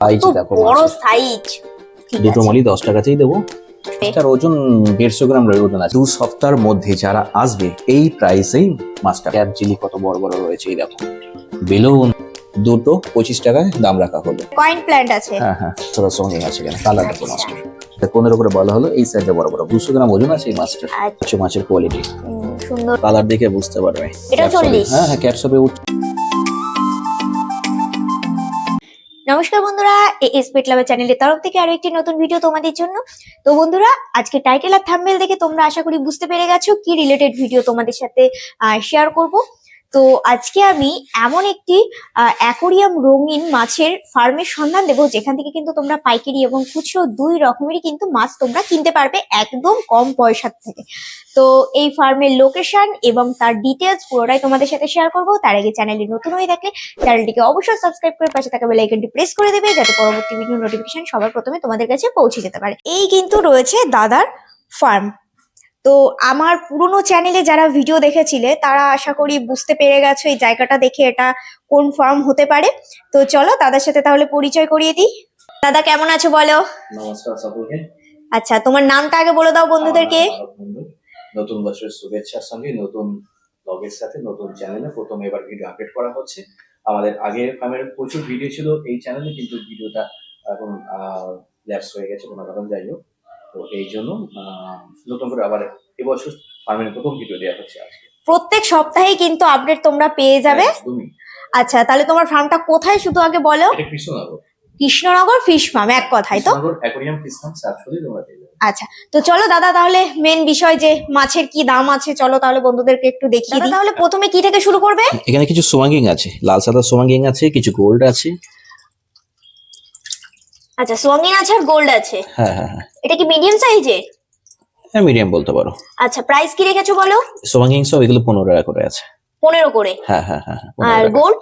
Size দেখো, বড় size. দুটো মালই 10 টাকাতেই দেবো। এটার ওজন 150 গ্রাম ওজন আছে। 2 সপ্তাহের মধ্যে যারা আসবে এই প্রাইসেই মাছটা। ক্যাপ চিলি কত বড় বড় রয়েছে, এই দেখো। বেলুন দুটো 25 টাকায় দাম রাখা হলো। কয়েন প্ল্যান্ট আছে, হ্যাঁ হ্যাঁ, সেটা সঙ্গে আছে। এখানে কালার দেখো মাছটা 15 করে বলা হলো। এই সাইজে বড় বড় 200 গ্রাম ওজন আছে এই মাছটা। আচ্ছা, মাছের কোয়ালিটি সুন্দর, কালার দেখে বুঝতে পারবে। এটা 40। হ্যাঁ হ্যাঁ, ক্যাপসবে। নমস্কার বন্ধুরা, এএস পেট লাভার চ্যানেলের তরফ থেকে আরো একটি নতুন ভিডিও তোমাদের জন্য। তো বন্ধুরা, আজকে টাইটেল আর থাম্বনেল দেখে তোমরা আশা করি বুঝতে পেরে গেছো কি রিলেটেড ভিডিও তোমাদের সাথে শেয়ার করব। তো আজকে আমি এমন একটি অ্যাকোরিয়াম রঙিন মাছের ফার্মের সন্ধান দেবো, যেখান থেকে কিন্তু তোমরা পাইকারি এবং খুচরো দুই রকমেরই কিন্তু মাছ তোমরা কিনতে পারবে একদম কম পয়সার থেকে। তো এই ফার্মের লোকেশন এবং তার ডিটেলস পুরোটাই তোমাদের সাথে শেয়ার করবো। তার আগে চ্যানেলে নতুন হয়ে থাকলে চ্যানেলটিকে অবশ্যই সাবস্ক্রাইব করে পাশে থাকা বেল আইকনটি প্রেস করে দেবে, যাতে পরবর্তী ভিডিও নোটিফিকেশন সবার প্রথমে তোমাদের কাছে পৌঁছে যেতে পারে। এই কিন্তু রয়েছে দাদার ফার্ম। তো আমার পুরনো চ্যানেলে যারা ভিডিও দেখেছিলে তারা আশা করি বুঝতে পেরে গেছো এই জায়গাটা দেখে এটা কোন ফার্ম হতে পারে। তো চলো দাদার সাথে তাহলে পরিচয় করিয়ে দিই। দাদা কেমন আছো বলো? নমস্কার সকলকে। আচ্ছা, তোমার নামটা আগে বলে দাও বন্ধুদেরকে। নতুন বছরের শুভেচ্ছার সঙ্গে নতুন ব্লগের সাথে নতুন চ্যানেলে প্রথম এবার ভিডিও আপডেট করা হচ্ছে। আমাদের আগে ফার্মের প্রচুর ভিডিও ছিল এই চ্যানেলে, কিন্তু ভিডিওটা এখন ল্যাপস হয়ে গেছে কোনো কারণ, যাই হোক। তো এই জন্য নতুন করে আবার এবছর ফার্মের প্রথম ভিডিও দেওয়া হচ্ছে আজকে। প্রত্যেক সপ্তাহে কিন্তু আপডেট তোমরা পেয়ে যাবে। আচ্ছা, তাহলে তোমার ফার্মটা কোথায় শুধু আগে বলো। কৃষ্ণনগর। কৃষ্ণনগর ফিশ ফার্ম, এক কথাই তো? অ্যাকোরিয়াম ফিশ ফার্ম সার্চ করে তোমরা পেয়ে যাবে। আচ্ছা, তো চলো দাদা, তাহলে মেন বিষয় যে মাছের কি দাম আছে, চলো তাহলে বন্ধুদেরকে একটু দেখিয়ে দিই। তাহলে প্রথমে কি থেকে শুরু করবে? এখানে কিছু সোয়াঙ্গিং আছে, লাল সাদা সোয়াঙ্গিং আছে, কিছু গোল্ড আছে। আচ্ছা, সোয়াঙ্গিং আছে আর গোল্ড আছে। হ্যাঁ হ্যাঁ হ্যাঁ। এটা কি মিডিয়াম সাইজে? হ্যাঁ, মিডিয়াম বলতে পারো। আচ্ছা, প্রাইস কি রেখেছো বলো? সোয়াঙ্গিং সব এগুলো 15 টাকা করে আছে। 15 করে? হ্যাঁ হ্যাঁ হ্যাঁ। আর গোল্ড?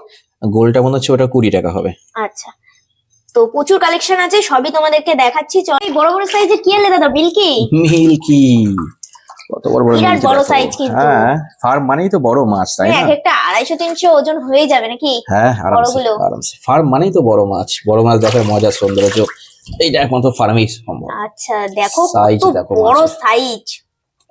গোল্ডটা মনে হচ্ছে ওটা 20 টাকা হবে। আচ্ছা, তো প্রচুর কালেকশন আছে, সবই তোমাদেরকে দেখাচ্ছি। চল, এই বড় বড় সাইজের কি আনলে দাদা? মিল্কি? মিল্কি কত বড় বড় বিরাট বড় সাইজ কিন্তু। হ্যাঁ, ফার্ম মানেই তো বড় মাছ, তাই না? এক একটা 250-300 ওজন হয়ে যাবে নাকি? হ্যাঁ, আরামসে আরামসে। ফার্ম মানেই তো বড় মাছ, বড় মাছ দেখার মজা সৌন্দর্য এইটা একমাত্র ফার্মেই সম্ভব। আচ্ছা, দেখো সাইজ কত দেখো, বড় সাইজ।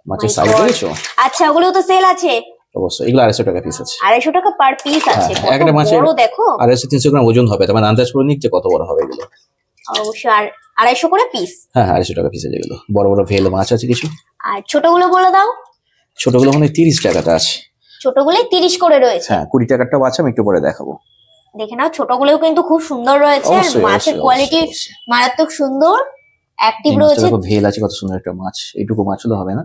মাছের সাইজ দেখেছো? আচ্ছা, ওগুলো তো সেল আছে? অবশ্যই, এগুলো 250 টাকা পিস আছে। 250 টাকা পার পিস আছে? একটা মাছের বড় দেখো, 250-300 গ্রাম ওজন হবে। তার আন্দাজ করে নিচ্ছে কত বড় হবে এগুলো। অবশ্যই। আর 250 করে পিস? হ্যাঁ, 250 টাকা পিস আছে এগুলো। বড় বড় ভেল মাছ আছে কিছু। আর ছোটগুলো বলে দাও। ছোটগুলো মানে 30 টাকাটা আছে। ছোটগুলো 30 করে রয়েছে? হ্যাঁ, 20 টাকারটা আছে, আমি একটু পরে দেখাবো। দেখে নাও, ছোটগুলোও কিন্তু খুব সুন্দর রয়েছে। আর মাছের কোয়ালিটি মারাত্মক সুন্দর, অ্যাক্টিভ রয়েছে। দেখো ভেল আছে, কত সুন্দর একটা মাছ। এইটুকু মাছ হলে হবে না,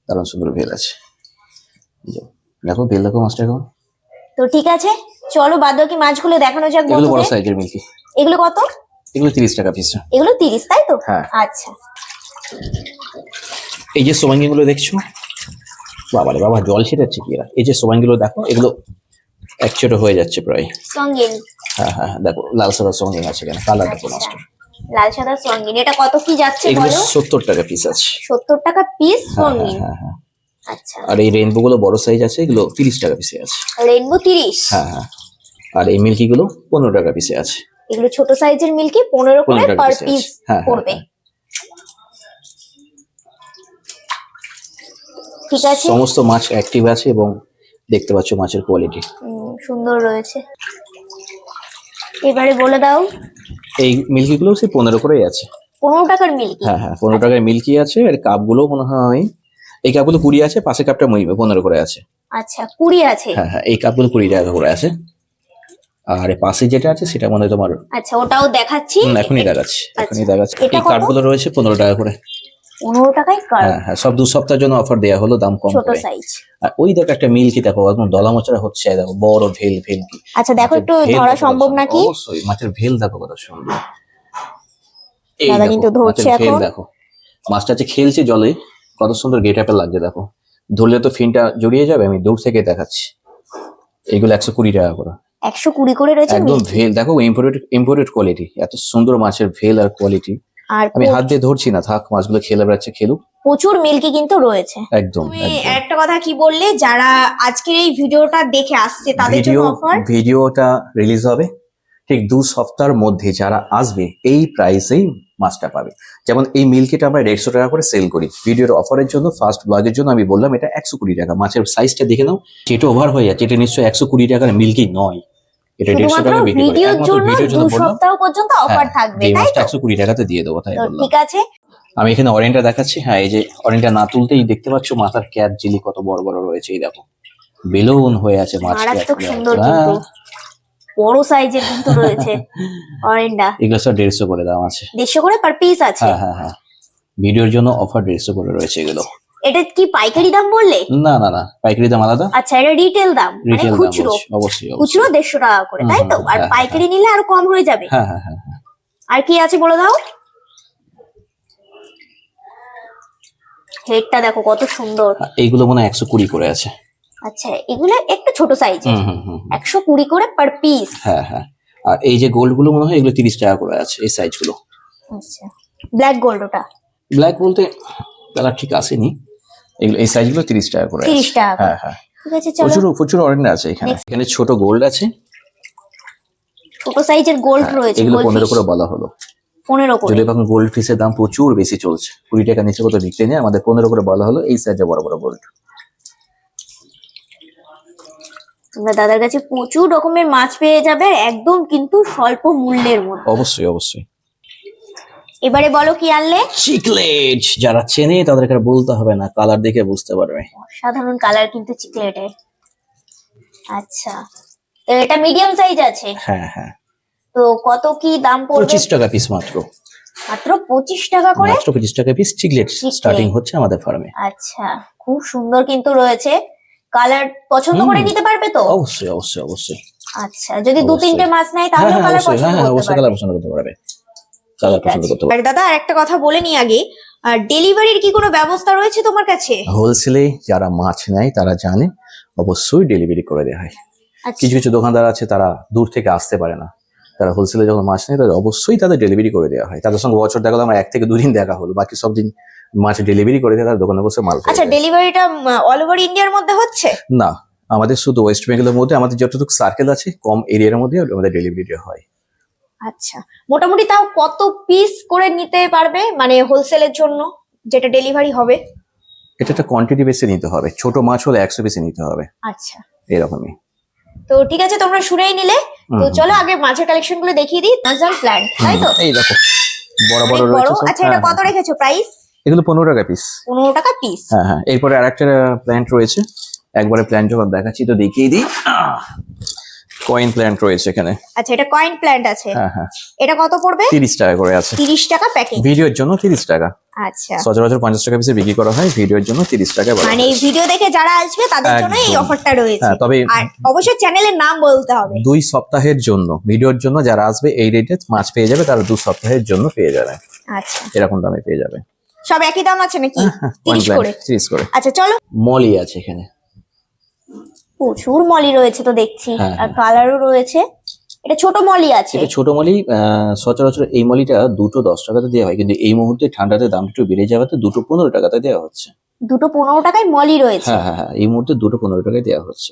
দারুণ সুন্দর ভেল আছে। দেখো ভেল, দেখো মাছটা কেমন। তো ঠিক আছে, চলো বাদ বাকি মাছগুলো দেখানো যাক। এগুলো বড় সাইজের মিল্কি। এগুলো কত? এগুলো 30 টাকা পিস। এগুলো 30, তাই তো? হ্যাঁ। আচ্ছা, এই যে সোয়াঙ্গি গুলো দেখছো, বাবারে বাবা, জল ছিটাচ্ছে কি এরা। এই যে সোয়াঙ্গি গুলো দেখো, এগুলো এক ছোট হয়ে যাচ্ছে প্রায়। সঙ্গিন? হ্যাঁ হ্যাঁ, দেখো লাল সাদা সোয়াঙ্গি আছে এখানে, কালার দেখো মাছটা। লাল সাদা সঙ্গিন, এটা কত কি যাচ্ছে এগুলো বলো? 70 টাকা পিস আছে। 70 টাকা পিস সঙ্গিন? হ্যাঁ হ্যাঁ। আচ্ছা, আর এই রেইনবো গুলো বড় সাইজ আছে, এগুলো 30 টাকা পিসে আছে। রেইনবো 30? হ্যাঁ হ্যাঁ। আর এই মিল্কি গুলো 15 টাকা পিসে আছে। এগুলো ছোট সাইজের মিল্কি 15 করে পার পিস পড়বে। ঠিক আছে, সমস্ত মাছ অ্যাক্টিভ আছে এবং দেখতে পাচ্ছ মাছের কোয়ালিটি সুন্দর রয়েছে। এবারে বলে দাও। এই মিল্কি গুলো সে 15 করেই আছে। 15 টাকার মিল্কি? হ্যাঁ হ্যাঁ, 15 টাকার মিল্কি আছে। আর কাপ গুলো মনে হয়, এই কাপগুলো 20 আছে, পাশে কাপটা 15 করে আছে। আচ্ছা, 20 আছে? হ্যাঁ হ্যাঁ, এই কাপগুলো 20 টাকা করে আছে। আর পাশে যেটা আছে সেটা মনে হয় তোমার। আচ্ছা, ওটাও দেখাচ্ছি, এখনই দেখাচ্ছি। এই কাপগুলো রয়েছে 15 টাকা করে। 15 টাকায় কাপ? হ্যাঁ হ্যাঁ, সব 2 সপ্তাহের জন্য অফার দেওয়া হলো, দাম কম ছোট করে। সাইজ। আর ওই দেখো একটা মিল্কি, দেখো একদম দলা মোচড়া হচ্ছে, দেখো বড় ভেল ভেলকি। আচ্ছা, দেখো একটু ধরা সম্ভব নাকি? অবশ্যই, মাছের ভেল দেখো কত সুন্দর। দাদা কিন্তু ধরছে এখন। দেখো মাছটা যে খেলছে জলে, কত সুন্দর গেট আপে লাগছে। দেখো ধরলে তো ফিনটা জড়িয়ে যাবে, আমি দূর থেকে দেখাচ্ছি। এগুলো 120 টাকা করে। 120 করে রয়েছে একদম ভেল দেখো, ইম্পোর্টেড কোয়ালিটি। এত সুন্দর মাছের ভেল আর কোয়ালিটি। আর আমি হাত দিয়ে ধরছি না, থাক, মাছগুলো খেলে বেড়াচ্ছে, খেলুক। প্রচুর মিল্কি কিন্তু রয়েছে। একদম। একটা কথা কি বললে, যারা আজকের এই ভিডিওটা দেখে আসছে তাদের জন্য অফার? ভিডিওটা রিলিজ হবে, ঠিক 2 সপ্তাহের মধ্যে যারা আসবে এই প্রাইসেই মাছটা পাবে। যেমন এই মিল্কিটা আমরা 150 টাকা করে সেল করি। ভিডিওর অফারের জন্য, ফার্স্ট ব্লগের জন্য আমি বললাম এটা 120 টাকা। মাছের সাইজটা দেখে নাও, যেটা ওভার হয়ে যাচ্ছে, এটা নিশ্চয়ই 120 টাকার মিল্কি নয়, এটা 150 শুধুমাত্র টাকা বিক্রি করে। ভিডিওর একমাত্র জন্য ভিডিওর 2 জন্য বললাম, সপ্তাহ পর্যন্ত অফার থাকবে, এই তাই মাছটা তো? 120 টাকাতে দিয়ে দেবো, তাই তো বললাম। ঠিক আছে, আমি এখানে অরেঞ্জটা দেখাচ্ছি। হ্যাঁ, এই যে অরেঞ্জটা না তুলতেই দেখতে পাচ্ছ মাথার ক্যাপ জিলি কত বড় বড় রয়েছে, এই দেখো বেলুন হয়ে আছে মাছ। মারাত্মক সুন্দর, কিন্তু বড় সাইজের কিন্তু রয়েছে অরেন্ডা। এগুলো সব 150 করে দাম আছে। 150 করে পার পিস আছে? হ্যাঁ হ্যাঁ হ্যাঁ, ভিডিওর জন্য অফার 150 করে রয়েছে এগুলো। এটা কি পাইকারি দাম বললে? না না না, পাইকারি দাম আলাদা। আচ্ছা, এটা রিটেল দাম, মানে রিটেল দাম খুচরো? বলছি, অবশ্যই খুচরো অবশ্যই। 150 টাকা করে, তাই তো? আর হ্যাঁ, পাইকারি নিলে আরো কম হয়ে যাবে? হ্যাঁ হ্যাঁ হ্যাঁ হ্যাঁ। আর কি আছে বলে দাও। হেডটা দেখো কত সুন্দর। এইগুলো মনে হয় 120 করে আছে। আচ্ছা, এগুলো একটু ছোট সাইজের, হুম হুম হুম। 120 করে পার পিস। হ্যাঁ হ্যাঁ। আর এই যে গোল্ড গুলো মনে হয় এগুলো 30 টাকা করে আছে, এই সাইজ গুলো। আচ্ছা, ব্ল্যাক গোল্ড ওটা? ব্ল্যাক বলতে কালার ঠিক আসেনি, এগুলো এই সাইজ গুলো 30 টাকা করে আছে। 30 টাকা করে। হ্যাঁ হ্যাঁ, ঠিক আছে, চলো। প্রচুর প্রচুর অরেঞ্জ আছে এখানে। এখানে ছোট গোল্ড আছে, ছোট সাইজের গোল্ড রয়েছে। এগুলো 15 goldfish করে বলা হলো। 15 করে? যদি এখন গোল্ড ফিশের দাম প্রচুর বেশি চলছে, 20 টাকা নিচে কত বিক্রি নেই, আমাদের 15 করে বলা হলো এই সাইজে বড় বড় গোল্ড। তোমরা দাদার কাছে প্রচুর রকমের মাছ পেয়ে যাবে, একদম কিন্তু স্বল্প মূল্যের মধ্যে। অবশ্যই অবশ্যই। এবারে বলো কি আনলে? চিকলেট, যারা চেনে তাদের কাছে বলতে হবে না, কালার দেখে বুঝতে পারবে। সাধারণ কালার কিন্তু চিকলেটের। আচ্ছা, তো এটা মিডিয়াম সাইজ আছে? হ্যাঁ হ্যাঁ। তো কত কি দাম পড়বে? 25 টাকা পিস মাত্র। মাত্র 25 টাকা করে? মাত্র 25 টাকা পিস চিকলেট স্টার্টিং হচ্ছে আমাদের ফার্মে। আচ্ছা, খুব সুন্দর কিন্তু রয়েছে। কালার পছন্দ করে নিতে পারবে তো? অবশ্যই অবশ্যই অবশ্যই। আচ্ছা, যদি দু অবশ্যই। তিনটে মাছ নেয় তাহলে হ্যাঁ কালার অবশ্যই, পছন্দ হ্যাঁ করতে অবশ্যই পারবে? কালার পছন্দ করতে পারবে, কালার পছন্দ করতে পারবে। আর দাদা আরেকটা কথা বলে নি আগে, আর ডেলিভারির কি কোনো ব্যবস্থা রয়েছে তোমার কাছে? হোলসেলে যারা মাছ নেয় তারা জানে, অবশ্যই ডেলিভারি করে দেওয়া হয়। আচ্ছা, কিছু কিছু দোকানদার আছে তারা দূর থেকে আসতে পারে না, তারা হোলসেলে যখন মাছ নেয় তাদের অবশ্যই তাদের ডেলিভারি করে দেওয়া হয়। তাদের সঙ্গে বছর দেখা হলো, আমার 1 থেকে 2 দিন দেখা হলো, বাকি সব দিন মাছ ডেলিভারি করে দেয়, তার দোকানে বসে মাল পেয়ে আচ্ছা, যায়। ডেলিভারিটা অল ওভার ইন্ডিয়ার মধ্যে হচ্ছে? না, আমাদের শুধু ওয়েস্ট বেঙ্গলের মধ্যে, আমাদের যতটুকু সার্কেল আছে কম এরিয়ার মধ্যে আমাদের ডেলিভারি হয়। আচ্ছা, মোটামুটি তাও কত পিস করে নিতে পারবে, মানে হোলসেলের জন্য যেটা ডেলিভারি হবে? এটা একটা কোয়ান্টিটি বেশি নিতে হবে, ছোট মাছ হলে 100 পিস নিতে হবে, আচ্ছা, এরকমই। তো ঠিক আছে, তোমরা শুনেই নিলে। তো চলো আগে মাছের কালেকশন গুলো দেখিয়ে দিই। নাজাল প্ল্যান্ট, তাই তো? এই দেখো বড় বড় অনেক বড়। রয়েছে সব। আচ্ছা, এটা কত রেখেছো প্রাইস? এগুলো 15 টাকা পিস। 15 টাকা পিস? হ্যাঁ হ্যাঁ। এরপরে আরেকটা প্ল্যান্ট রয়েছে, একবারে প্ল্যান্ট যখন দেখাচ্ছি তো দেখিয়ে দিই। কয়েন প্ল্যান্ট রয়েছে এখানে। আচ্ছা, এটা কয়েন প্ল্যান্ট আছে? হ্যাঁ হ্যাঁ। এটা কত পড়বে? 30 টাকা করে আছে। 30 টাকা প্যাকেজ? ভিডিওর জন্য 30 টাকা। আচ্ছা, সচরাচর 50 টাকা পিসে বিক্রি করা হয়, ভিডিওর জন্য 30 টাকা বলা মানে হয়। এই ভিডিও দেখে যারা আসবে তাদের জন্য এই একদম। অফারটা রয়েছে। হ্যাঁ, তবে আর অবশ্যই চ্যানেলের নাম বলতে হবে। 2 সপ্তাহের জন্য, ভিডিওর জন্য যারা আসবে এই রেটে মাছ পেয়ে যাবে, তারা 2 সপ্তাহের জন্য পেয়ে যাবে, আচ্ছা, এরকম দামে পেয়ে যাবে। সব একই দাম আছে নাকি? হ্যাঁ, 30 করে? 30 করে। আচ্ছা, চলো। মলি আছে এখানে, প্রচুর মলি রয়েছে তো দেখছি, হ্যাঁ, আর কালারও রয়েছে। এটা ছোট মলি আছে? এটা ছোট মলি। সচরাচর এই মলিটা দুটো 10 টাকাতে দেওয়া হয়, কিন্তু এই মুহূর্তে ঠান্ডাতে দাম একটু বেড়ে যাওয়াতে দুটো 15 টাকাতে দেওয়া হচ্ছে। দুটো 15 টাকায় মলি রয়েছে? হ্যাঁ হ্যাঁ হ্যাঁ, এই মুহূর্তে দুটো 15 টাকায় দেওয়া হচ্ছে।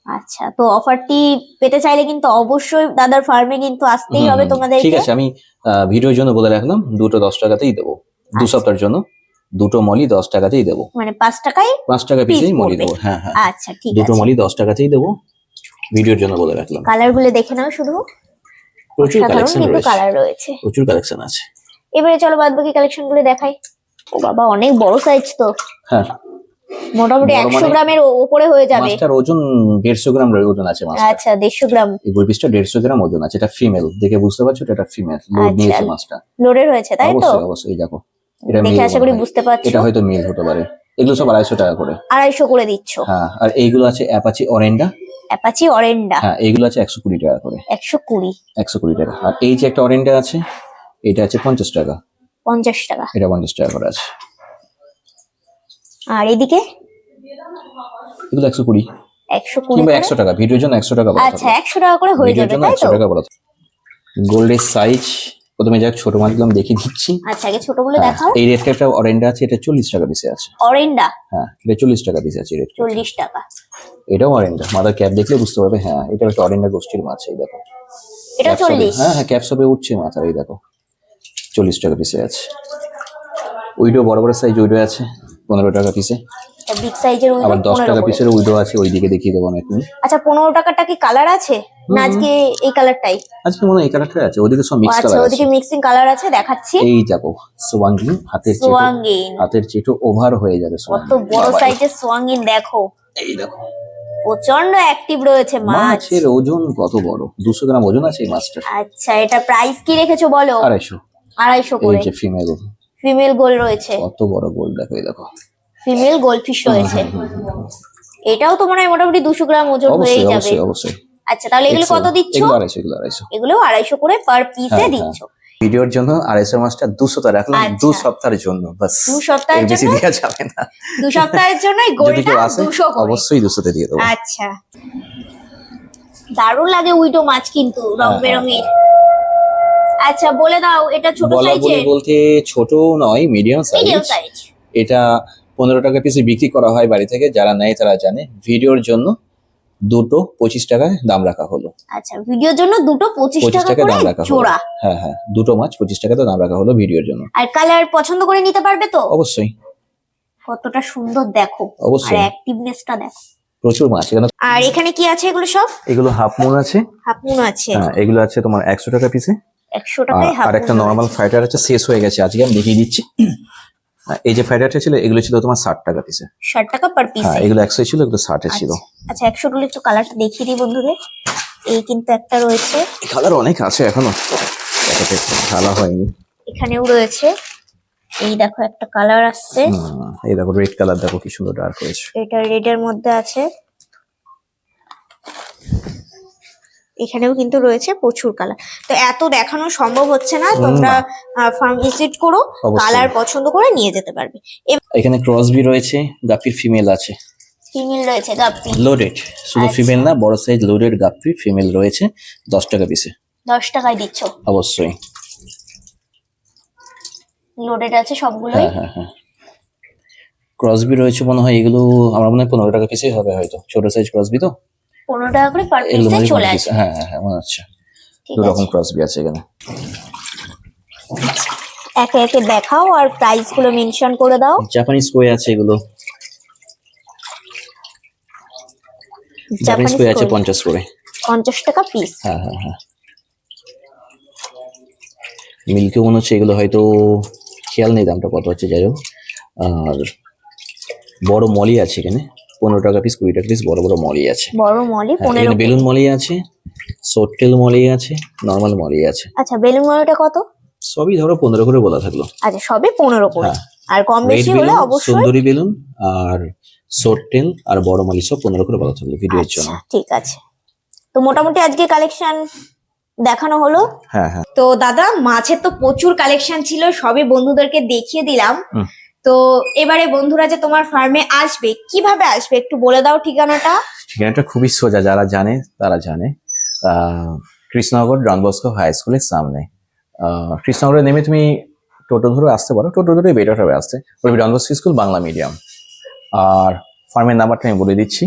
আচ্ছা, তো অফারটি পেতে চাইলে কিন্তু অবশ্যই দাদার ফার্মে কিন্তু আসতেই হবে তোমাদের। ঠিক আছে, আমি ভিডিওর জন্য বলে রাখলাম, দুটো 10 টাকাতেই দেবো, 2 সপ্তাহের জন্য দুটো মলি 10 টাকাতেই দেবো। মানে 5 টাকায় 5 টাকা পিসেই piece মলি পড়বে। দেবো। হ্যাঁ হ্যাঁ, আচ্ছা, ঠিক দুটো আছে। মলি 10 টাকাতেই দেবো, ভিডিওর জন্য বলে রাখলাম। কালার গুলো দেখে নাও শুধু, প্রচুর সাধারণ কালেকশন কিন্তু রয়েছে, কালার রয়েছে। প্রচুর কালেকশন আছে। এবারে চলো বাদ বাকি কালেকশন গুলো দেখাই। ও বাবা, অনেক বড় সাইজ তো, হ্যাঁ, মোটামুটি বড় 100 মানে গ্রামের উপরে হয়ে যাবে। মাছটার ওজন 150 গ্রাম ওজন আছে মাছটা। আচ্ছা, 150 গ্রাম। এই পিসটা 150 গ্রাম ওজন আছে। এটা ফিমেল, দেখে বুঝতে পারছো এটা ফিমেল, লোড আচ্ছা, নিয়েছে মাছটা। লোডের হয়েছে, তাই তো? অবশ্যই অবশ্যই, এই দেখো এটা দেখে মেল, আশা করি বুঝতে পারছো। এটা হয়তো মেল হতে পারে। এগুলো সব 250 টাকা করে। 250 করে দিচ্ছ? হ্যাঁ, আর এইগুলো আছে অ্যাপাচি অরেন্ডা। অ্যাপাচি অরেন্ডা? হ্যাঁ, এইগুলো আছে 120 টাকা করে। 120? 120 টাকা। আর এই যে একটা অরেন্ডা আছে, এটা আছে 50 টাকা। 50 টাকা? এটা 50 টাকা করে আছে। আর এদিকে এগুলো 120 120 কিংবা করে? 100 টাকা, ভিডিওর জন্য 100 টাকা বলা আচ্ছা, 100 টাকা করে হয়ে ভিডিওর যাবে, জন্য তাই 100 তো? টাকা বলা। গোল্ডের সাইজ প্রথমে যাক, ছোট মাছগুলো আমি দেখিয়ে দিচ্ছি। আচ্ছা, আগে ছোটগুলো হ্যাঁ, দেখাও। এই রেটটা একটা অরেন্ডা আছে, এটা 40 টাকা পিসে আছে। অরেন্ডা? হ্যাঁ, এটা 40 টাকা পিসে আছে রেট। 40 টাকা? এটাও অরেন্ডা, মাদার ক্যাপ দেখলে বুঝতে পারবে। হ্যাঁ, এটা একটা অরেন্ডা গোষ্ঠীর মাছ, এই দেখো এটা ক্যাপসবে, 40। হ্যাঁ হ্যাঁ ক্যাপসবে উঠছে মাথা, এই দেখো 40 টাকা পিসে আছে। উইডো বড় বড় সাইজ উইডো আছে 15 টাকা পিসে। বিগ সাইজের উইডো আবার 10 15 টাকা করে। পিসের উইডো আছে, ওইদিকে দেখিয়ে দেবো আমি এখন। আচ্ছা 15 টাকাটা কি কালার আছে না আজকে এই কালারটাই? আজকে মনে হয় এই কালারটা আছে, ওদিকে সব মিক্স আচ্ছা কালার আছে। ওদিকে মিক্সিং কালার আছে, দেখাচ্ছি। এই দেখো সোয়াঙ্গিন, সোয়াঙ্গিন হাতের চেটো ওভার হয়ে যাবে কত সোয়াঙ্গিন। বড় বাবারে, সাইজের সোয়াঙ্গিন দেখো, এই দেখো প্রচন্ড অ্যাক্টিভ রয়েছে মাছ। মাছের ওজন কত বড়, 200 গ্রাম ওজন আছে এই মাছটা। আচ্ছা এটা প্রাইস কি রেখেছো বলো? 250। 250 এই করে। যে ফিমেল, ফিমেল গোল রয়েছে, কত বড় গোল দেখো, এই দেখো। ফিমেল গোলফিশ রয়েছে। এটাও তো মনে হয় মোটামুটি 200 গ্রাম ওজন হয়ে অবশ্যই যাবে। অবশ্যই অবশ্যই। আচ্ছা তাহলে এগুলো কত দিচ্ছ? এগুলো 250, এগুলো 250। এগুলো 250 করে পার পিসে হ্যাঁ, দিচ্ছ। ভিডিওর জন্য 250 মাছটা 200 রাখলাম, আচ্ছা। 2 সপ্তাহের জন্য বাস। 2 সপ্তাহের এর বেশি জন্য? দেওয়া যাবে না। 2 সপ্তাহের জন্য এই যদি গোলটা কেউ আসে 200 করে। অবশ্যই 200 তে দিয়ে দেবো। আচ্ছা দারুণ লাগে উইডো মাছ কিন্তু রং হ্যাঁ, বেরঙের। আচ্ছা বলে দাও এটা ছোট বলা বলি সাইজের? বলতে ছোট নয়, মিডিয়াম মিডিয়াম সাইজ। সাইজ। এটা 15 টাকা পিসে বিক্রি করা হয় বাড়ি থেকে, যারা নেয় তারা জানে। ভিডিওর জন্য দুটো 25 টাকায় দাম রাখা হলো। আচ্ছা ভিডিওর জন্য দুটো 25 25 টাকা টাকায় করে দাম রাখা হলো। জোড়া। হ্যাঁ হ্যাঁ, দুটো মাছ 25 টাকাতে দাম রাখা হলো ভিডিওর জন্য। আর কালার পছন্দ করে নিতে পারবে তো? অবশ্যই কতটা সুন্দর দেখো, আর অবশ্যই, অ্যাক্টিভনেসটা দেখো। প্রচুর মাছ এখানে। আর এখানে কি আছে এগুলো সব? এগুলো হাফ মুন আছে। হাফ মুন আছে। হ্যাঁ এগুলো আছে তোমার 100 টাকা পিসে। 100 টাকায় হাফ আর একটা নরমাল ফাইটার আছে, শেষ হয়ে গেছে আজকে, আমি দেখিয়ে দিচ্ছি। এই যে ফাইটারটা ছিল, এগুলো ছিল তোমার 60 টাকা পিসে। 60 টাকা পার পিস। হ্যাঁ এগুলো 100 ছিল, এগুলো 60 ছিল। আচ্ছা 100 গুলো একটু কালারটা দেখিয়ে দিই বন্ধুদের। এই কিন্তু একটা রয়েছে, কালার অনেক আছে এখনো, এটাতে ঢালা হয়নি। এখানেও রয়েছে। এই দেখো একটা কালার আসছে, এই দেখো রেড কালার, দেখো কি সুন্দর ডার্ক হয়েছে। এটা রেড এর মধ্যে আছে। এখানেও কিন্তু রয়েছে প্রচুর কালার। তো এত দেখানো সম্ভব হচ্ছে না, তোমরা ফার্ম ভিজিট করো, অবশ্যই। কালার পছন্দ করে নিয়ে যেতে পারবে। এখানে ক্রসবি রয়েছে, গাপ্পির ফিমেল আছে। ফিমেল রয়েছে গাপ্পি, লোডেড, শুধু আচ্ছা। ফিমেল না, বড় সাইজ লোডেড গাপ্পি ফিমেল রয়েছে 10 টাকা পিসে। 10 টাকায় দিচ্ছ? অবশ্যই। লোডেড আছে সবগুলোই। হ্যাঁ হ্যাঁ হ্যাঁ, ক্রসবি রয়েছে মনে হয়, এগুলো আমার মনে হয় 15 টাকা পিসে হবে হয়তো, ছোট সাইজ ক্রসবি তো। 15 টাকা করে পার এগুলো পিসে মনে হয় চলে 15 আসে। হ্যাঁ হ্যাঁ হ্যাঁ, মনে হচ্ছে ঠিক দু আছে, রকম ক্রসবি আছে এখানে। একে একে দেখাও আর প্রাইস গুলো মেনশন করে দাও। জাপানিজ কই আছে, এগুলো জাপানিজ কই আছে 50 করে। 50 টাকা পিস। হ্যাঁ হ্যাঁ হ্যাঁ, মিল্কে মনে হচ্ছে, এগুলো হয়তো খেয়াল নেই দামটা কত হচ্ছে, যাই হোক। আর বড় মলি আছে এখানে 15 টাকা পিস, 20 টাকা পিস বড় বড় মলি আছে। বড় মলি হ্যাঁ, 15 এখানে বেলুন মলি আছে, সোটটেল মলি আছে, নরমাল মলি আছে। আচ্ছা বেলুন মলিটা কত? সবই ধরো 15 করে বলা থাকলো। আচ্ছা সবে 15 করে। হ্যাঁ। আর কম রেড বেশি হলে বেলুন, অবশ্যই। সুন্দরী বেলুন আর সোটটেল আর বড় মলি সব 15 করে বলা থাকলো ভিডিওর জন্য। আচ্ছা ঠিক আছে, তো মোটামুটি আজকে কালেকশন দেখানো হলো। হ্যাঁ হ্যাঁ, তো দাদা মাছের তো প্রচুর কালেকশন ছিল, সবই বন্ধুদেরকে দেখিয়ে দিলাম। হুম। তো এবারে বন্ধুরা যে তোমার ফার্মে আসবে, কিভাবে আসবে একটু বলে দাও ঠিকানাটা। ঠিকানাটা খুবই সোজা, যারা জানে তারা জানে। কৃষ্ণনগর ডন বস্কো হাই স্কুলের সামনে। কৃষ্ণনগরে নেমে তুমি টোটো ধরে আসতে পারো, টোটো ধরে বেটার হবে আসতে, বলবি Don Bosco school Bangla medium. আর ফার্মের নাম্বারটা আমি বলে দিচ্ছি,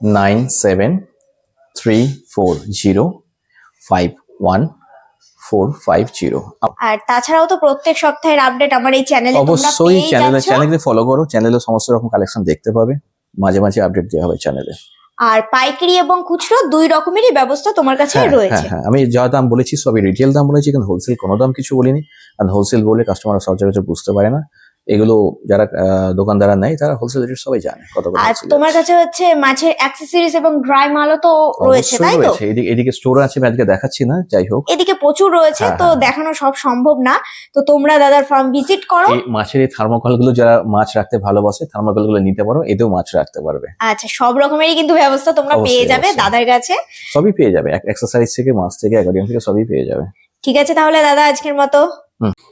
9730514450। আর তাছাড়াও তো প্রত্যেক সপ্তাহের আপডেট আমার এই চ্যানেলে তোমরা অবশ্যই পেয়ে চ্যানেলে যাচ্ছ। চ্যানেলকে ফলো করো, চ্যানেলে সমস্ত রকম কালেকশন দেখতে পাবে, মাঝে মাঝে আপডেট দেওয়া হবে চ্যানেলে। আর পাইকারি এবং খুচরো দুই রকমেরই ব্যবস্থা তোমার কাছে হ্যাঁ রয়েছে। হ্যাঁ, আমি যা দাম বলেছি সবই রিটেল দাম বলেছি, কিন্তু হোলসেল কোনো দাম কিছু বলিনি, কারণ হোলসেল বলে কাস্টমার সচরাচর বুঝতে পারে না। এগুলো যারা দোকানদাররা নেয় তারা হোলসেল রেট সবাই জানে কত করে আর wholesale তোমার rate। কাছে হচ্ছে মাছের অ্যাক্সেসরিজ এবং ড্রাই মালও তো রয়েছে, অবশ্যই তাই তো? রয়েছে, এদিকে স্টোর আছে, আমি আজকে দেখাচ্ছি না, যাই হোক। এদিকে প্রচুর রয়েছে, হ্যাঁ, তো হ্যাঁ। দেখানো সব সম্ভব না। তো তোমরা দাদার ফার্ম ভিজিট করো। এই মাছের এই থার্মোকল গুলো যারা মাছ রাখতে ভালোবাসে, থার্মোকল গুলো নিতে পারো, এতেও মাছ রাখতে পারবে। আচ্ছা সব রকমেরই কিন্তু ব্যবস্থা তোমরা অবশ্যই, পেয়ে যাবে অবশ্যই। দাদার কাছে। সবই পেয়ে যাবে, এক্সারসাইজ থেকে মাছ থেকে অ্যাকোয়ারিয়াম থেকে সবই পেয়ে যাবে। ঠিক আছে তাহলে দাদা আজকের মতো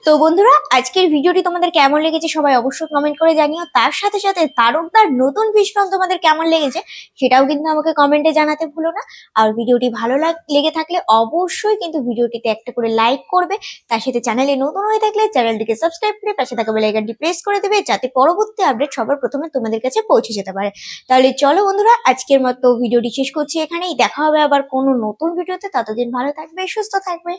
তো বন্ধুরা, আজকের ভিডিওটি তোমাদের কেমন লেগেছে সবাই অবশ্যই কমেন্ট করে জানিও। তার সাথে সাথে তারকদার নতুন ফিশ ফার্ম তোমাদের কেমন লেগেছে সেটাও কিন্তু আমাকে কমেন্টে জানাতে ভুলো না। আর ভিডিওটি ভালো লেগে থাকলে অবশ্যই কিন্তু ভিডিওটিতে একটা করে লাইক করবে। তার সাথে চ্যানেলে নতুন হয়ে থাকলে চ্যানেলটিকে সাবস্ক্রাইব করে পাশে থাকা বেল আইকনটি প্রেস করে দেবে, যাতে পরবর্তী আপডেট সবার প্রথমে তোমাদের কাছে পৌঁছে যেতে পারে। তাহলে চলো বন্ধুরা, আজকের মতো ভিডিওটি শেষ করছি এখানেই। দেখা হবে আবার কোনো নতুন ভিডিওতে। ততদিন ভালো থাকবে, সুস্থ থাকবে।